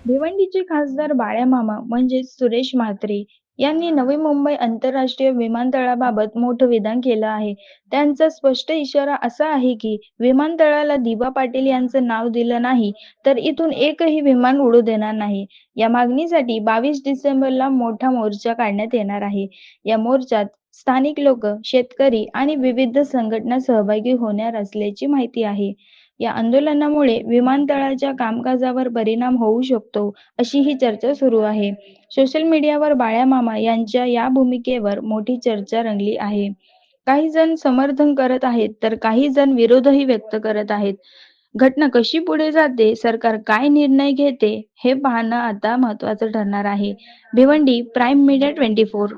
भिवंडीचे खासदार बाळ्यामामा म्हणजेच सुरेश म्हात्रे यांनी नवी मुंबई आंतरराष्ट्रीय विमानतळाबाबत मोठं विधान केलं आहे. त्यांचा स्पष्ट इशारा असा आहे की विमानतळाला दिबा पाटील यांचं नाव दिलं नाही तर इथून एकही विमान उडू देणार नाही. या मागणीसाठी 22 डिसेंबरला मोठा मोर्चा काढण्यात येणार आहे. या मोर्चात स्थानिक लोक, शेतकरी आणि विविध संघटना सहभागी होणार असल्याची माहिती आहे. या आंदोलनामुळे विमानतळाच्या कामकाजावर परिणाम होऊ शकतो, अशी ही चर्चा सुरू आहे. सोशल मीडियावर बाळ्यामामा यांच्या या भूमिकेवर मोठी चर्चा रंगली आहे. काही जण समर्थन करत आहेत, तर काही जण विरोधही व्यक्त करत आहेत. घटना कशी पुढे जाते, सरकार काय निर्णय घेते, हे पाहणं आता महत्त्वाचं ठरणार आहे. Bhiwandi, prime media 24.